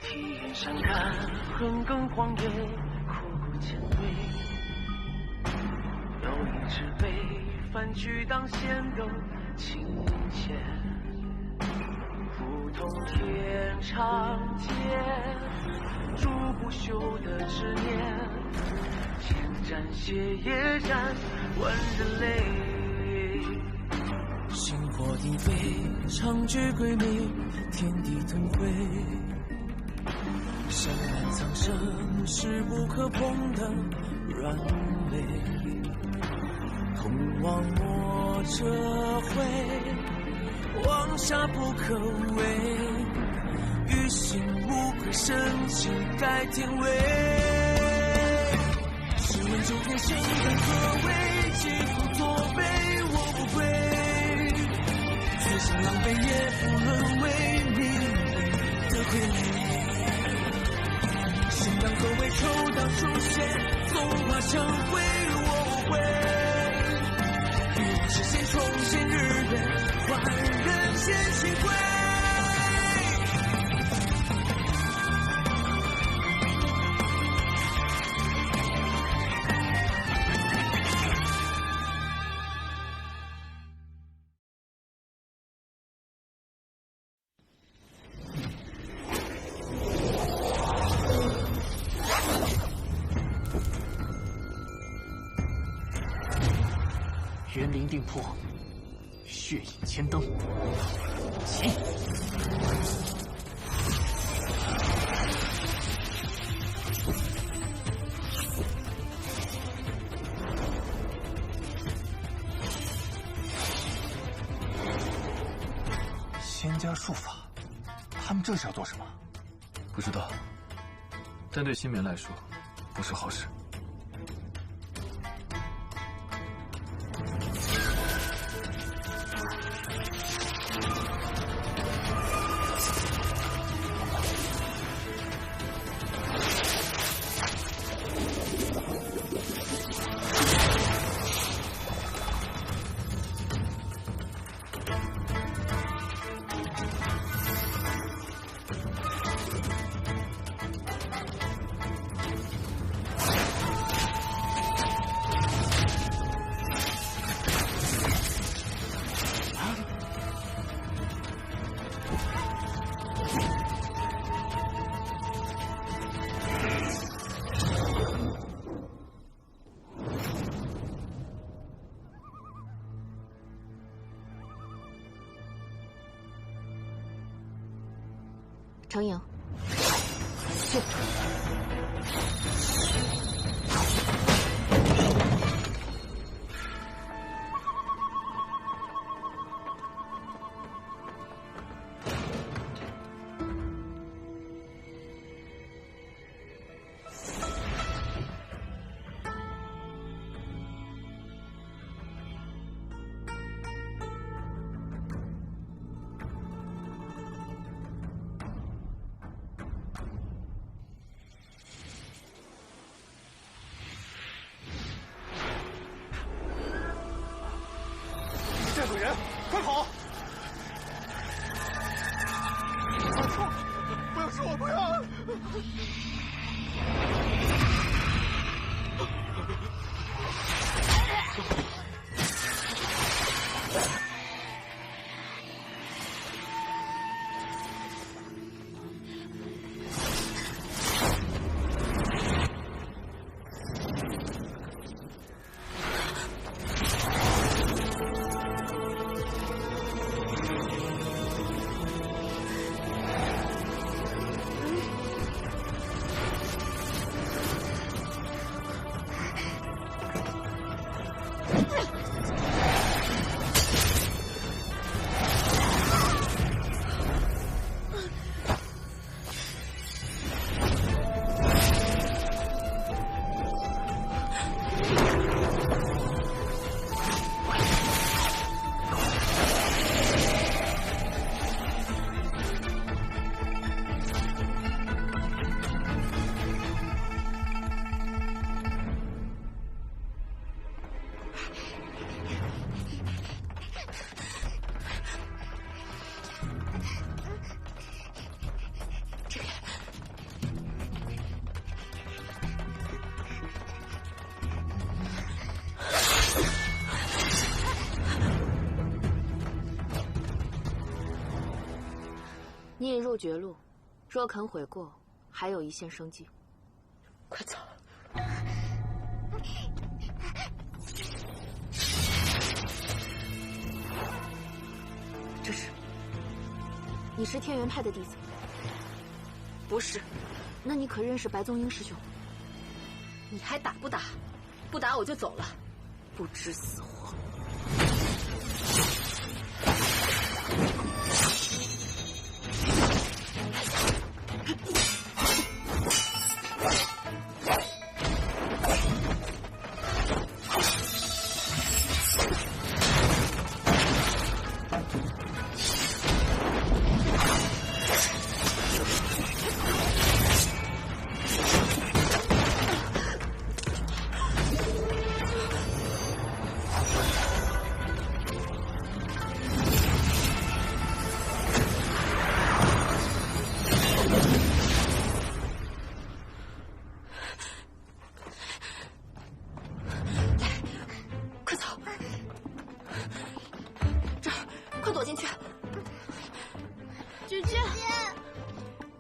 体验山看横亘荒野，苦苦前对。有一只被反举当先斗情切，普通天长街，筑不朽的执念，千战血也战，万人泪。星火鼎沸，长举归命，天地腾辉。山峦苍生，势不可碰的软肋。同往莫折回，往下不可为。于心无愧，深情改天位。试问九天生根何为？疾风作悲，我不归。此生狼狈也不沦为命运的傀儡。生当何为？抽当出现，纵化成灰，我无悔。欲望实现，重现日月，还人间清辉。园林定破，血影千灯，起！仙家术法，他们这是要做什么？不知道，但对新棉来说，不是好事。程颖，去。这个人，快跑！不要说，不要！宁入绝路，若肯悔过，还有一线生机。快走！这是，你是天元派的弟子？不是。那你可认识白宗英师兄？你还打不打？不打我就走了。不知死活！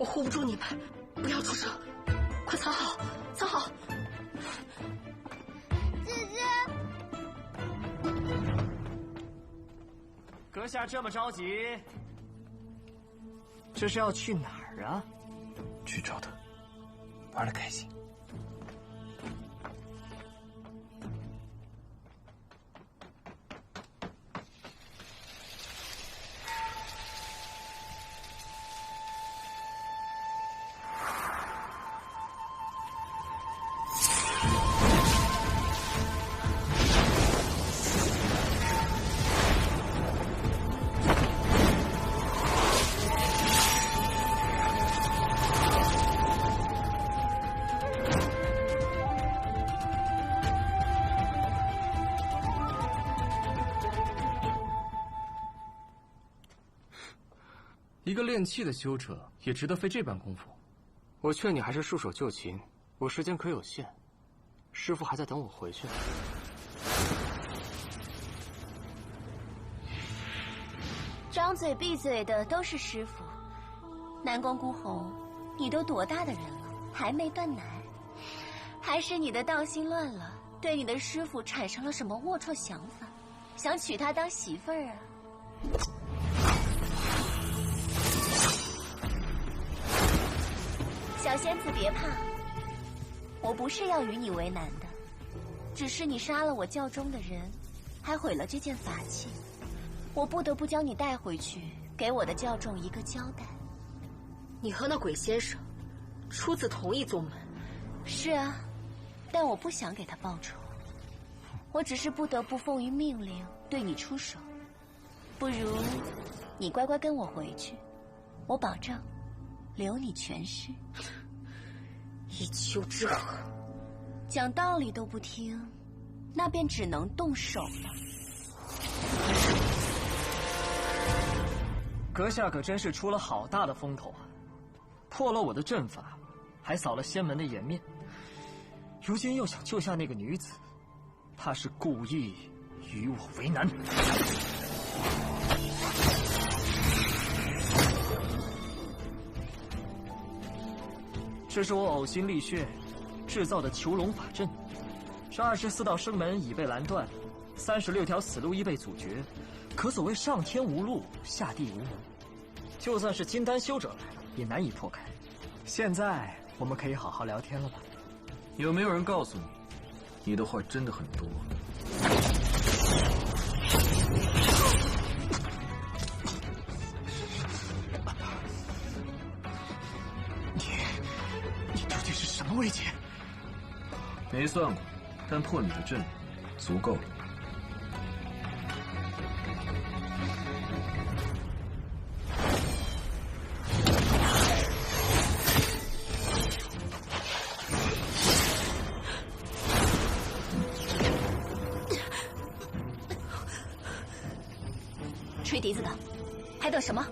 护不住你们，不要出声，快藏好，藏好。姐姐，阁下这么着急，这是要去哪儿啊？去找他，玩得开心。一个练气的修者也值得费这般功夫。我劝你还是束手就擒，我时间可有限，师父还在等我回去。张嘴闭嘴的都是师父。南宫孤红，你都多大的人了，还没断奶？还是你的道心乱了，对你的师父产生了什么龌龊想法，想娶她当媳妇儿啊？小仙子别怕，我不是要与你为难的，只是你杀了我教中的人，还毁了这件法器，我不得不将你带回去，给我的教众一个交代。你和那鬼先生出自同一宗门。是啊，但我不想给他报仇，我只是不得不奉于命令对你出手。不如你乖乖跟我回去，我保证留你全尸。一丘之貉，讲道理都不听，那便只能动手了。阁下可真是出了好大的风头啊！破了我的阵法，还扫了仙门的颜面，如今又想救下那个女子，怕是故意与我为难。这是我呕心沥血制造的囚龙法阵，这24道生门已被拦断，36条死路亦被阻绝，可所谓上天无路，下地无门。就算是金丹修者来了，也难以破开。现在我们可以好好聊天了吧？有没有人告诉你，你的话真的很多？你究竟是什么位阶？没算过，但破你的阵足够了。吹笛子的，还等什么？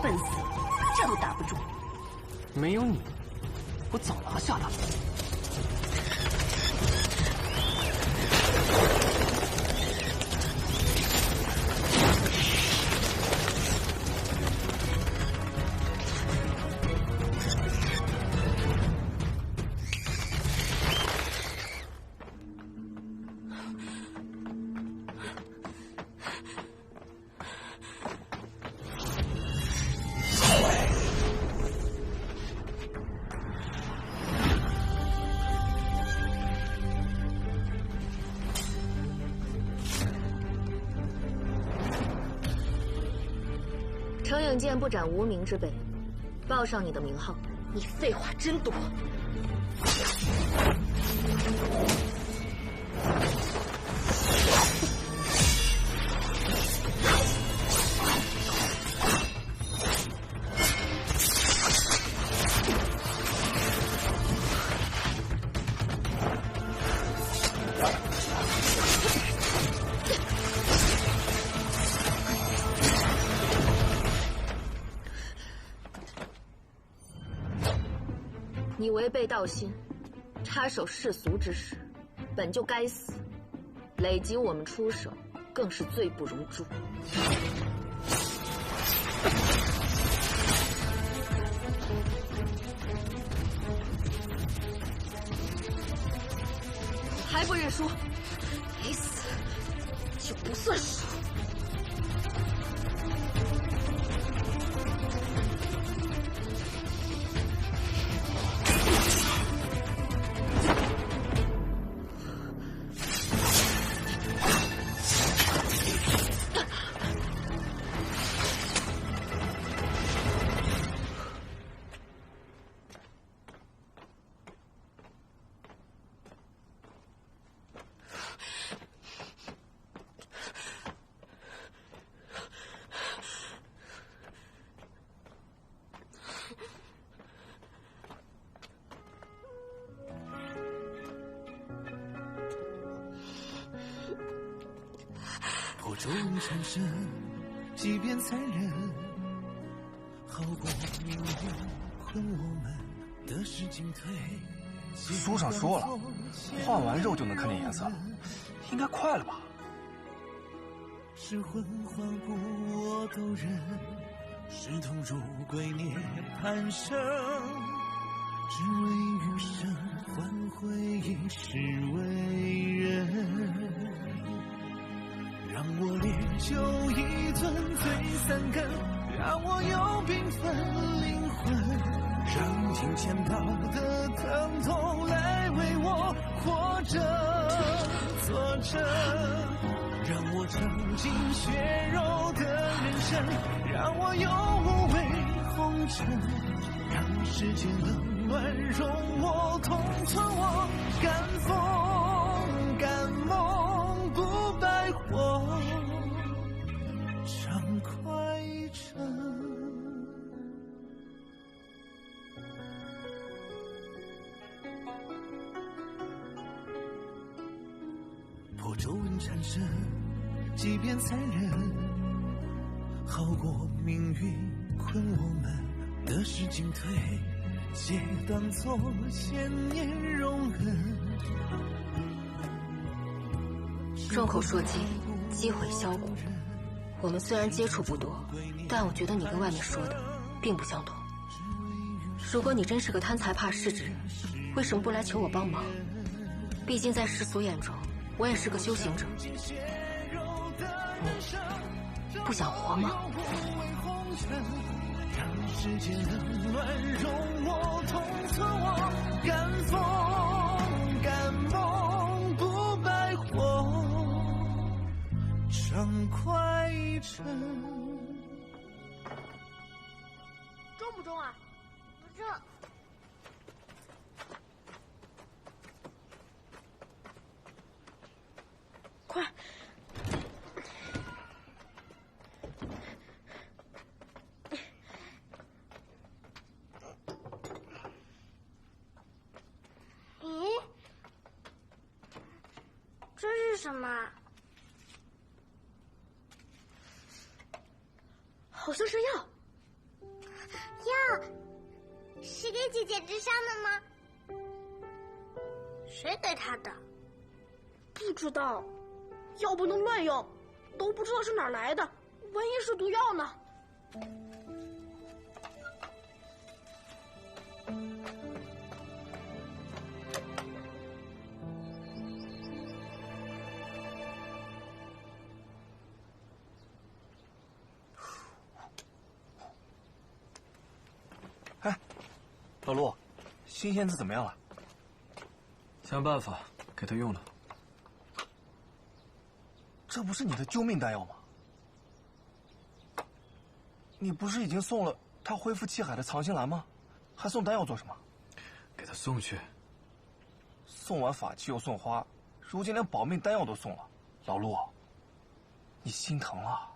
笨死，这都打不住。没有你，我早拿下他了。程影剑不斩无名之辈，报上你的名号。你废话真多。你违背道心，插手世俗之事，本就该死，累及我们出手，更是罪不容诛。还不认输？没死就不算输。破皱纹缠身，即便残忍，好过命运困我们的是进退。书上说了，画完肉就能看见颜色，应该快了吧？是魂魄不我都认，是痛如归涅槃生，只为余生换回一世为人。让我烈酒一樽醉三更，让我有缤纷灵魂，让金钱豹的疼痛来为我活着作证，让我尝尽血肉的人生，让我有无畏红尘，让世间冷暖容我同存我敢风敢梦不败火畅快成。破皱纹缠身，即便残忍，好过命运困我们的是进退，皆当作千年容忍。众口铄金，积毁销骨。我们虽然接触不多，但我觉得你跟外面说的并不相同。如果你真是个贪财怕势之人，为什么不来求我帮忙？毕竟在世俗眼中，我也是个修行者。你不想活吗？让世间冷暖容我同存我敢风敢梦不败火畅快成。中不中啊？不中。快！咦，这是什么？好像是药。药是给姐姐治伤的吗？谁给她的？不知道，药不能乱用，都不知道是哪儿来的，万一是毒药呢？哎，老陆，新仙子怎么样了？想办法给他用了。这不是你的救命丹药吗？你不是已经送了他恢复气海的藏心兰吗？还送丹药做什么？给他送去。送完法器又送花，如今连保命丹药都送了，老陆，你心疼了。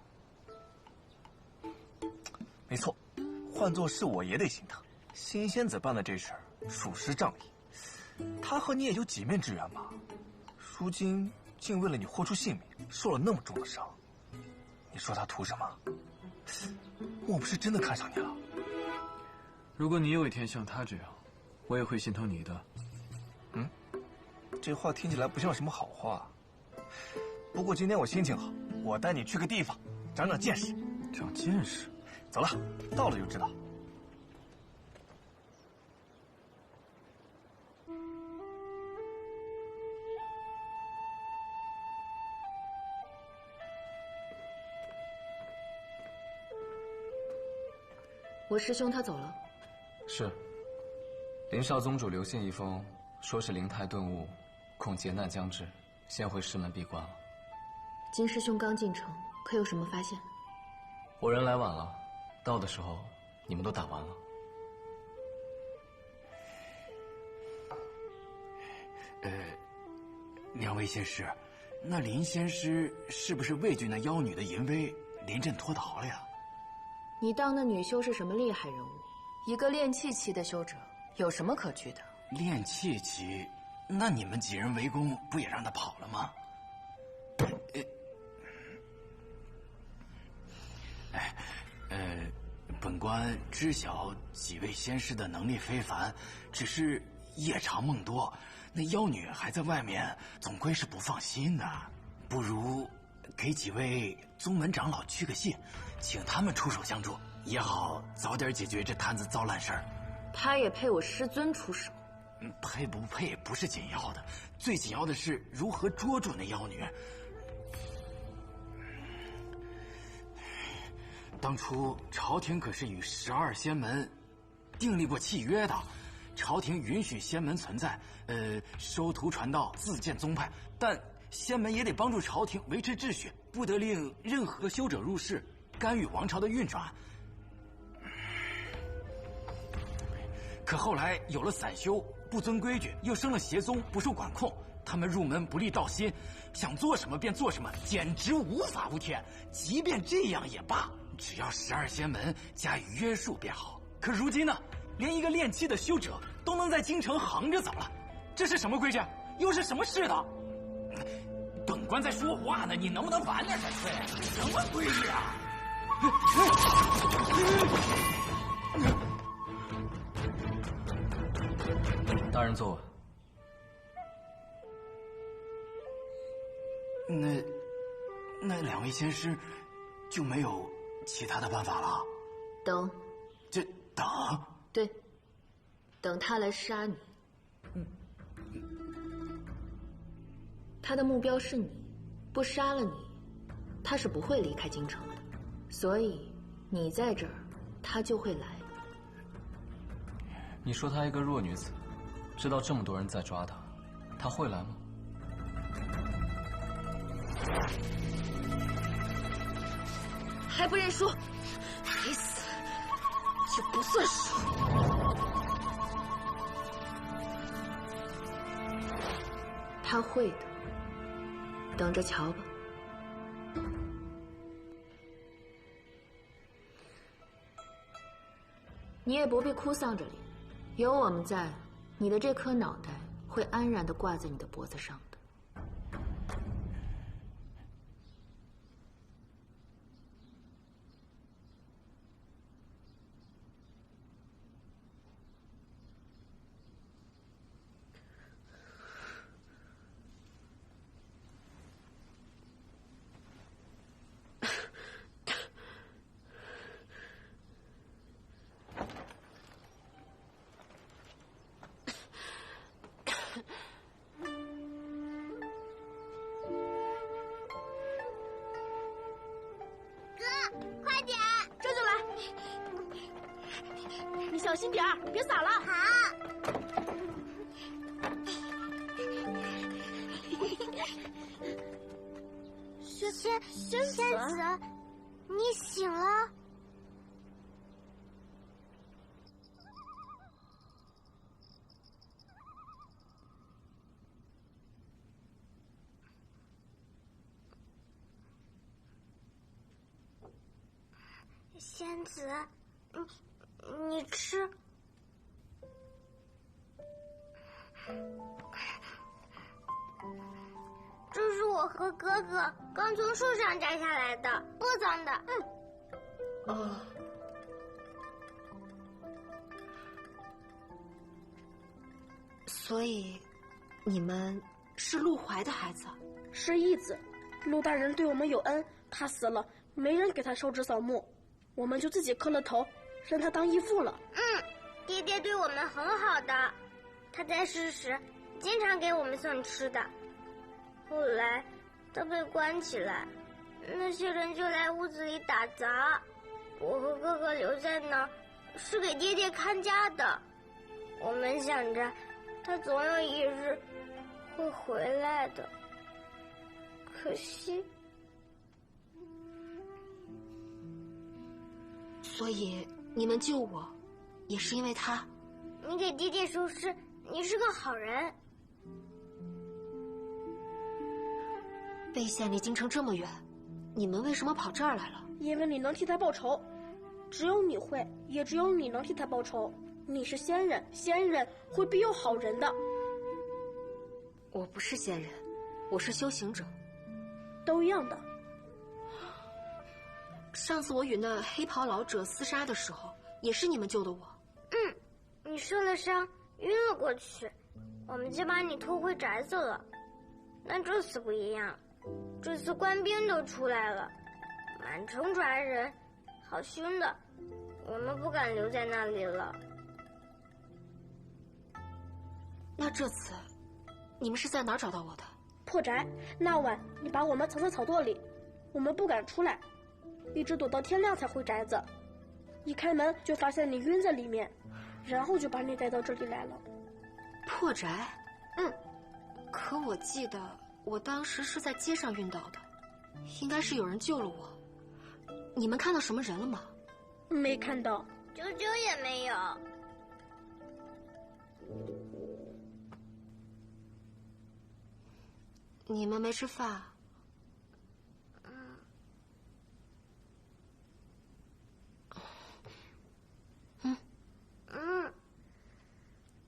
没错，换做是我也得心疼。新仙子办的这事儿属实仗义，他和你也就几面之缘吧，如今竟为了你豁出性命，受了那么重的伤，你说他图什么？莫不是真的看上你了？如果你有一天像他这样，我也会心疼你的。这话听起来不像什么好话。不过今天我心情好，我带你去个地方，长长见识。长见识？走了，到了就知道。我师兄他走了。是。林少宗主留信一封，说是灵台顿悟，恐劫难将至，先回师门闭关了。金师兄刚进城，可有什么发现？我人来晚了，到的时候你们都打完了。两位仙师，那林仙师是不是畏惧那妖女的淫威，临阵脱逃了呀？你当那女修是什么厉害人物？一个炼气期的修者，有什么可惧的？炼气期，那你们几人围攻，不也让他跑了吗？本官知晓几位仙师的能力非凡，只是夜长梦多，那妖女还在外面，总归是不放心的。不如给几位宗门长老去个信，请他们出手相助，也好早点解决这摊子糟烂事儿。他也配我师尊出手？配不配不是紧要的，最紧要的是如何捉住那妖女。当初朝廷可是与12仙门订立过契约的，朝廷允许仙门存在，收徒传道，自建宗派，但仙门也得帮助朝廷维持秩序，不得令任何修者入世，干预王朝的运转。可后来有了散修，不遵规矩，又生了邪宗，不受管控，他们入门不立道心，想做什么便做什么，简直无法无天。即便这样也罢，只要12仙门加以约束便好。可如今呢，连一个炼气的修者都能在京城横着走了，这是什么规矩？又是什么世道？本官在说话呢，你能不能晚点才睡？什么规矩啊？大人坐稳。那两位仙师就没有其他的办法了？等。这等？对，等他来杀你。他的目标是你，不杀了你，他是不会离开京城的。所以你在这儿，他就会来。你说她一个弱女子，知道这么多人在抓她，她会来吗？还不认输？该死，就不算输。他会的，等着瞧吧。你也不必哭丧着脸，有我们在，你的这颗脑袋会安然地挂在你的脖子上的。小心点儿，别洒了。好。仙子，你醒了？仙子，你吃。这是我和哥哥刚从树上摘下来的，不脏的。所以，你们是陆怀的孩子？是义子，陆大人对我们有恩，他死了，没人给他烧纸扫墓，我们就自己磕了头，认他当义父了。爹爹对我们很好的，他在世时经常给我们送吃的。后来他被关起来，那些人就来屋子里打杂，我和哥哥留在那儿，是给爹爹看家的。我们想着他总有一日会回来的，可惜。所以你们救我，也是因为他。你给爹爹收尸，你是个好人。魏县离京城这么远，你们为什么跑这儿来了？因为你能替他报仇，只有你会，也只有你能替他报仇。你是仙人，仙人会庇佑好人的。我不是仙人，我是修行者。都一样的。上次我与那黑袍老者厮杀的时候，也是你们救的我。你受了伤，晕了过去，我们就把你拖回宅子了。但这次不一样，这次官兵都出来了，满城抓人，好凶的，我们不敢留在那里了。那这次，你们是在哪儿找到我的？破宅。那晚你把我们藏在草垛里，我们不敢出来，一直躲到天亮才回宅子。一开门就发现你晕在里面，然后就把你带到这里来了。破宅？可我记得我当时是在街上晕倒的，应该是有人救了我。你们看到什么人了吗？没看到。啾啾也没有。你们没吃饭？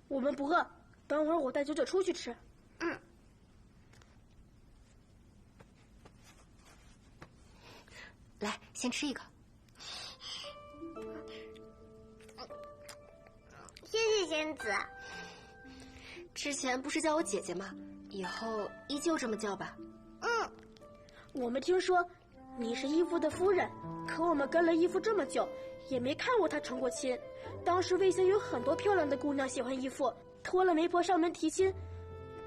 我们不饿，等会儿我带九九出去吃。来，先吃一个。谢谢仙子。之前不是叫我姐姐吗？以后依旧这么叫吧。我们听说你是义父的夫人，可我们跟了义父这么久，也没看过他成过亲。当时魏县有很多漂亮的姑娘喜欢义父，托了媒婆上门提亲，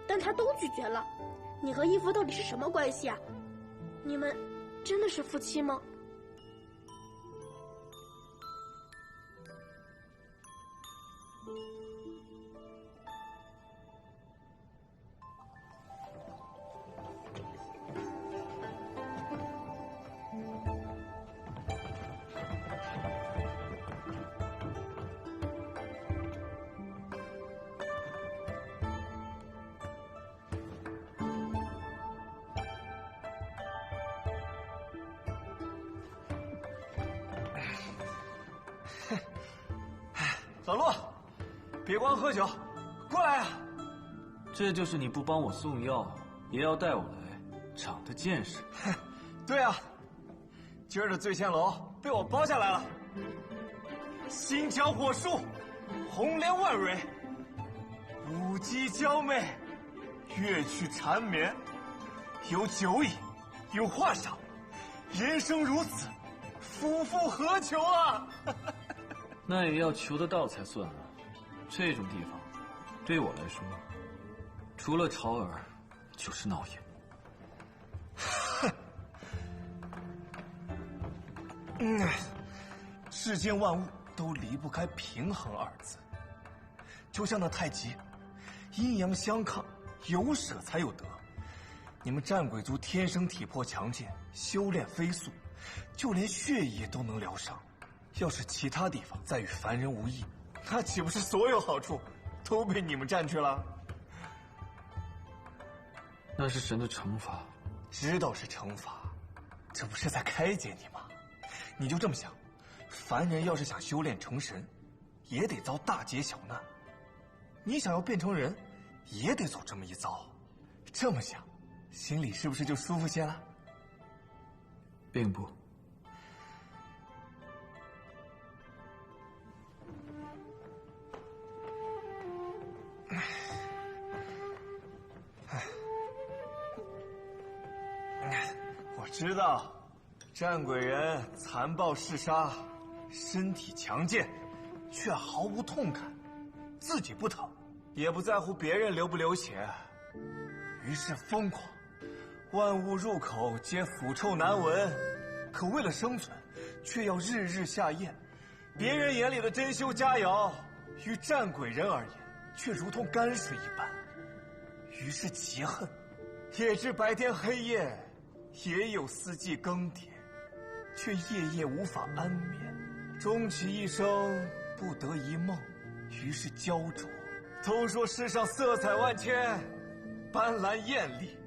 但他都拒绝了。你和义父到底是什么关系啊？你们真的是夫妻吗？老陆，别光喝酒，过来啊！这就是你不帮我送药，也要带我来，长的见识。对啊，今儿的醉仙楼被我包下来了，心交火树，红莲万蕊，舞姬娇媚，乐曲缠绵，有酒饮，有画赏，人生如此，夫复何求啊！那也要求得到才算啊！这种地方，对我来说，除了潮儿，就是闹眼。世间万物都离不开平衡二字，就像那太极，阴阳相抗，有舍才有得。你们战鬼族天生体魄强健，修炼飞速，就连血液都能疗伤。要是其他地方再与凡人无异，那岂不是所有好处都被你们占去了？那是神的惩罚。知道是惩罚，这不是在开解你吗？你就这么想，凡人要是想修炼成神，也得遭大劫小难。你想要变成人，也得走这么一遭。这么想，心里是不是就舒服些了？并不。我知道，战鬼人残暴嗜杀，身体强健，却毫无痛感，自己不疼，也不在乎别人流不流血，于是疯狂。万物入口皆腐臭难闻，可为了生存，却要日日下咽。别人眼里的珍馐佳肴，于战鬼人而言，却如同泔水一般。于是极恨，也知白天黑夜，也有四季更迭，却夜夜无法安眠。终其一生，不得一梦，于是焦灼。都说世上色彩万千，斑斓艳丽，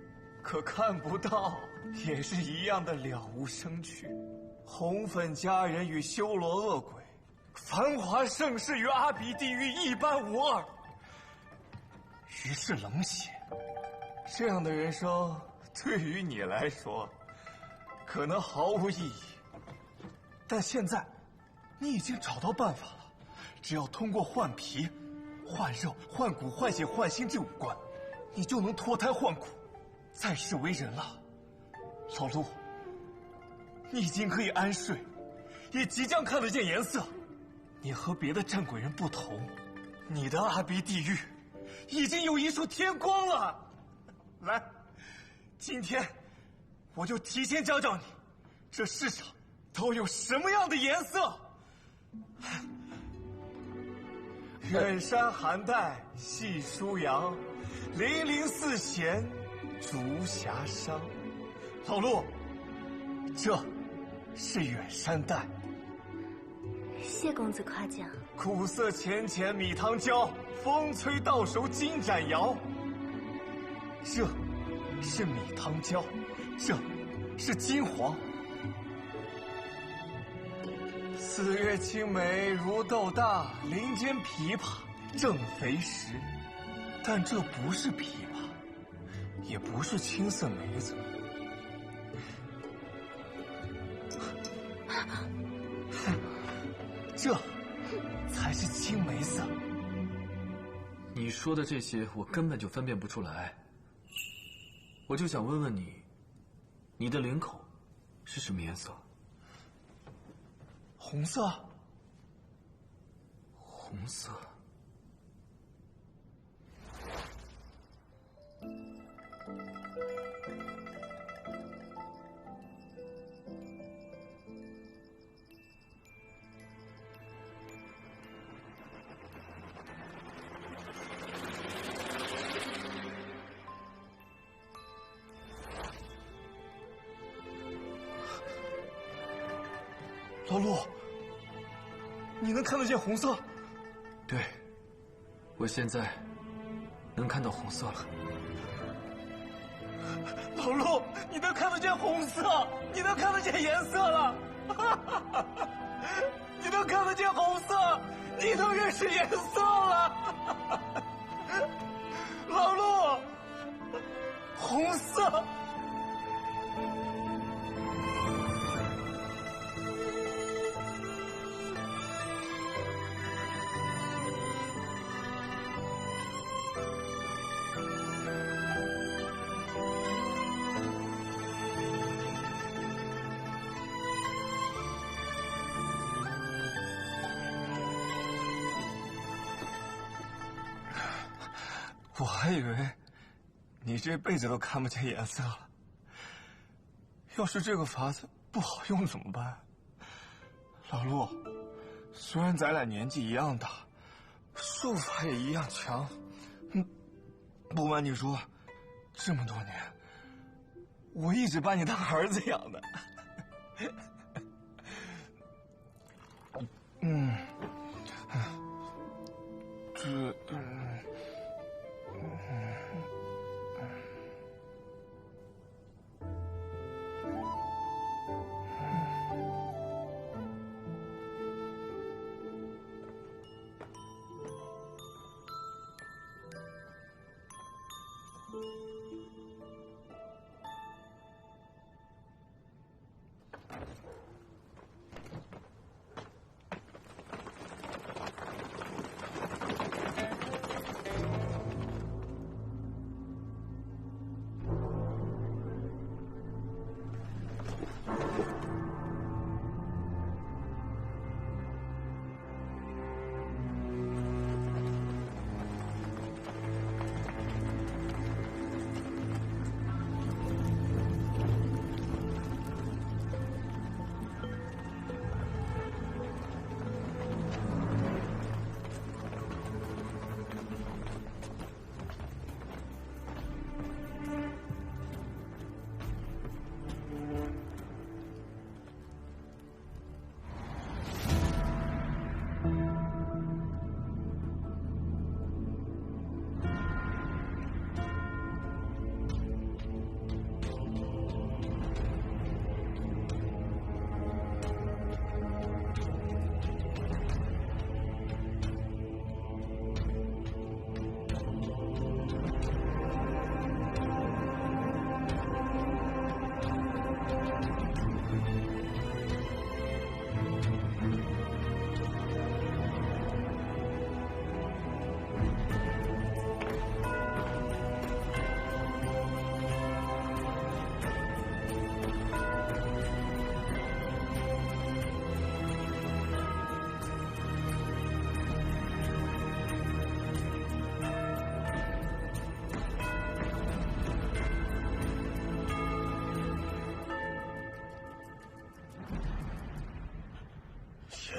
可看不到，也是一样的了无生趣。红粉佳人与修罗恶鬼，繁华盛世与阿鼻地狱一般无二。于是冷血。这样的人生，对于你来说，可能毫无意义。但现在，你已经找到办法了，只要通过换皮、换肉、换骨、换血、换心这5关，你就能脱胎换骨，再世为人了。老陆，你已经可以安睡，也即将看得见颜色。你和别的战鬼人不同，你的阿鼻地狱已经有一束天光了。来，今天我就提前教教你，这世上都有什么样的颜色。远山寒带细舒扬，粼粼似弦竹霞商。老陆，这是远山带。谢公子夸奖。苦涩浅浅米汤浇，风吹到手金盏摇。这是米汤浇，这是金黄。四月青梅如豆大，林间枇杷正肥时。但这不是枇杷，也不是青色梅子。这才是青梅色。你说的这些，我根本就分辨不出来。我就想问问你，你的领口是什么颜色？红色。红色。老陆，你能看得见红色？对，我现在能看到红色了。老陆，你能看得见红色，你能看得见颜色了，你能看得见红色，你能认识颜色了，老陆，红色。我还以为你这辈子都看不见颜色了。要是这个法子不好用怎么办？老陆，虽然咱俩年纪一样大，术法也一样强，不瞒你说，这么多年，我一直把你当儿子养的。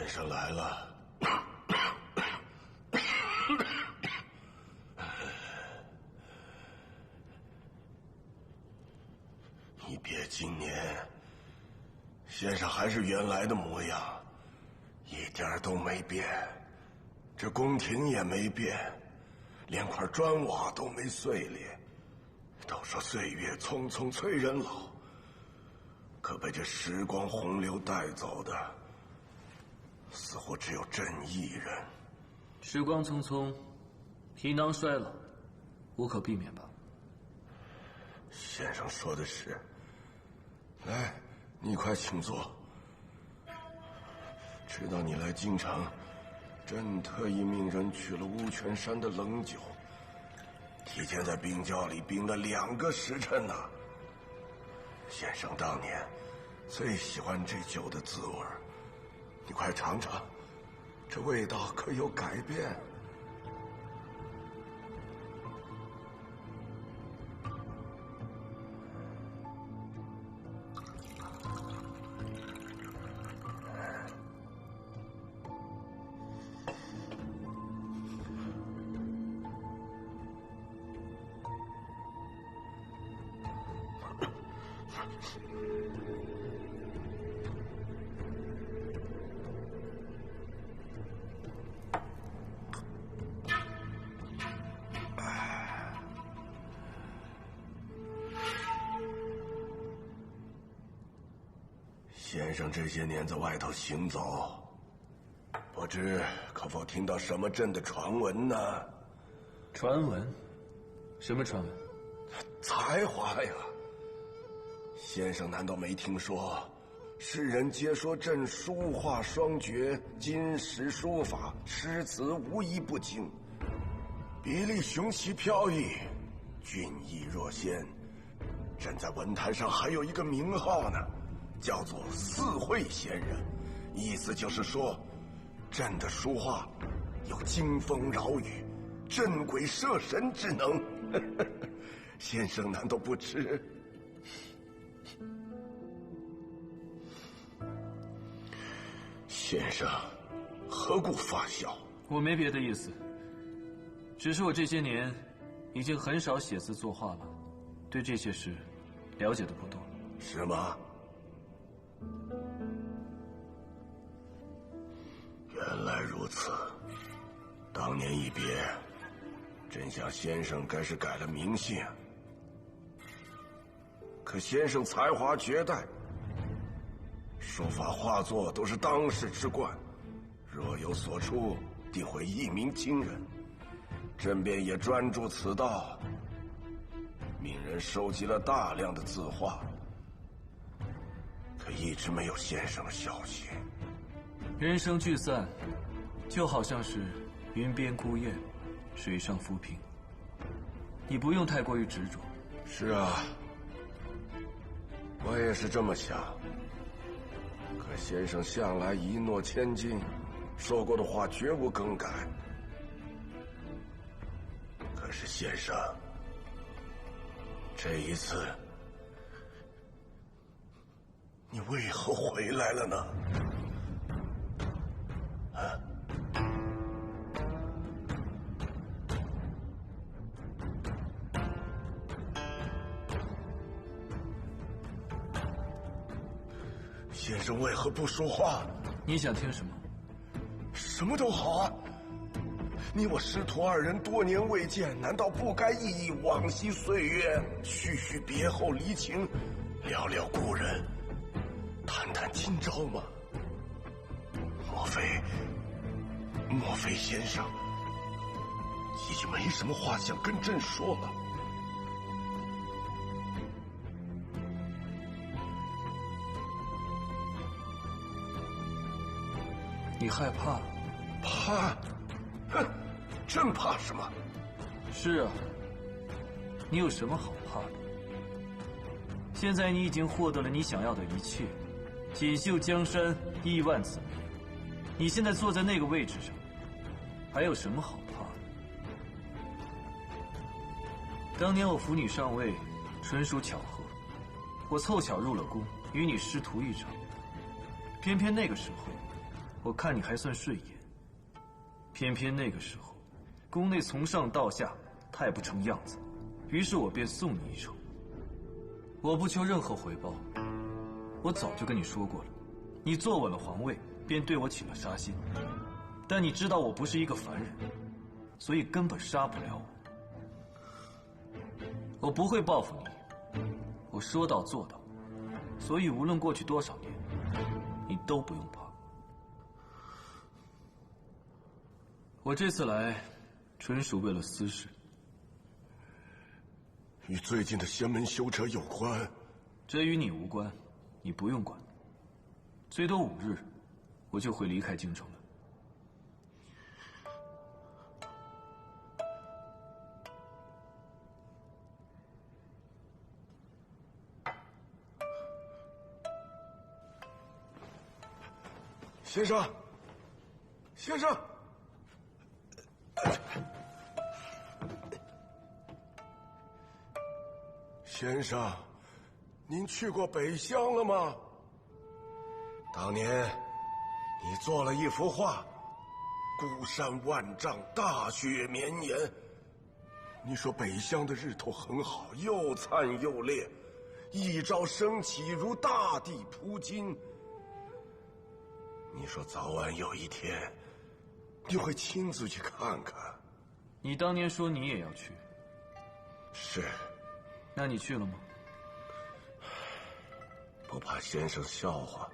先生来了。你别今年，先生还是原来的模样，一点都没变。这宫廷也没变，连块砖瓦都没碎裂。都说岁月匆匆催人老，可被这时光洪流带走的，似乎只有朕一人。时光匆匆，皮囊衰老，无可避免吧？先生说的是。来，你快请坐。知道你来京城，朕特意命人取了乌泉山的冷酒，提前在冰窖里冰了2个时辰呢。先生当年最喜欢这酒的滋味，你快尝尝，这味道可有改变？先生这些年在外头行走，不知可否听到什么朕的传闻呢？传闻？什么传闻？才华呀！先生难道没听说？世人皆说朕书画双绝，金石书法，诗词无一不精，笔力雄奇飘逸，俊逸若仙。朕在文坛上还有一个名号呢，叫做四会仙人，意思就是说，朕的书画有惊风扰雨、震鬼摄神之能。先生难道不知？先生何故发笑？我没别的意思，只是我这些年已经很少写字作画了，对这些事了解的不多。是吗？原来如此。当年一别，朕想先生该是改了名姓，可先生才华绝代，书法画作都是当世之冠，若有所出，定会一鸣惊人。朕便也专注此道，命人收集了大量的字画，可一直没有先生的消息。人生聚散，就好像是云边孤雁，水上浮萍。你不用太过于执着。是啊，我也是这么想。可先生向来一诺千金，说过的话绝无更改。可是先生，这一次，你为何回来了呢？啊？先生为何不说话？你想听什么？什么都好啊。你我师徒2人多年未见，难道不该忆忆往昔岁月，叙叙别后离情，聊聊故人，谈谈今朝吗？莫非先生已经没什么话想跟朕说了？你害怕？怕？哼，朕怕什么？是啊，你有什么好怕的？现在你已经获得了你想要的一切，锦绣江山，亿万子民。你现在坐在那个位置上，还有什么好怕的？当年我扶你上位，纯属巧合，我凑巧入了宫，与你师徒一场。偏偏那个时候，我看你还算顺眼。偏偏那个时候，宫内从上到下太不成样子，于是我便送你一程。我不求任何回报，我早就跟你说过了，你坐稳了皇位，便对我起了杀心。但你知道我不是一个凡人，所以根本杀不了我。我不会报复你，我说到做到，所以无论过去多少年，你都不用怕。我这次来，纯属为了私事，与最近的仙门修者有关。这与你无关，你不用管。最多5日，我就会离开京城了。先生，先生，先生，您去过北乡了吗？当年你做了一幅画，孤山万丈，大雪绵延。你说北乡的日头很好，又灿又烈，一朝升起如大地铺金。你说早晚有一天，你会亲自去看看。你当年说你也要去，是。那你去了吗？不怕先生笑话。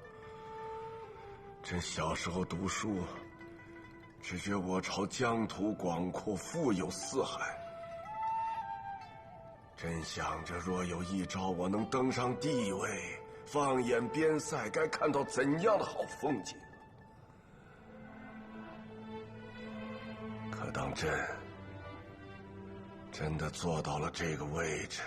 朕小时候读书，只觉我朝疆土广阔，富有四海。朕想着，若有一朝我能登上帝位，放眼边塞，该看到怎样的好风景。可当朕真的坐到了这个位置，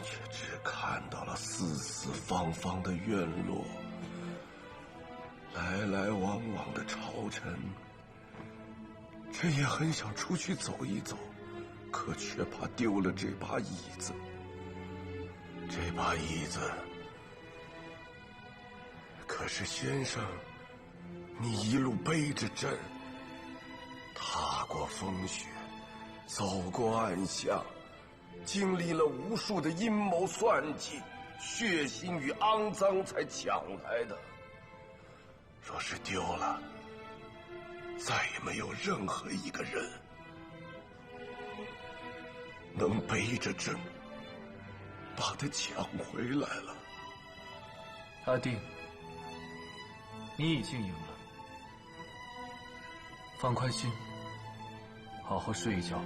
却只看到了四四方方的院落，来来往往的朝臣。朕也很想出去走一走，可却怕丢了这把椅子。这把椅子，可是先生，你一路背着朕，踏过风雪，走过暗巷，经历了无数的阴谋算计、血腥与肮脏才抢来的。若是丢了，再也没有任何一个人能背着朕把它抢回来了。阿定，你已经赢了，放宽心，好好睡一觉吧。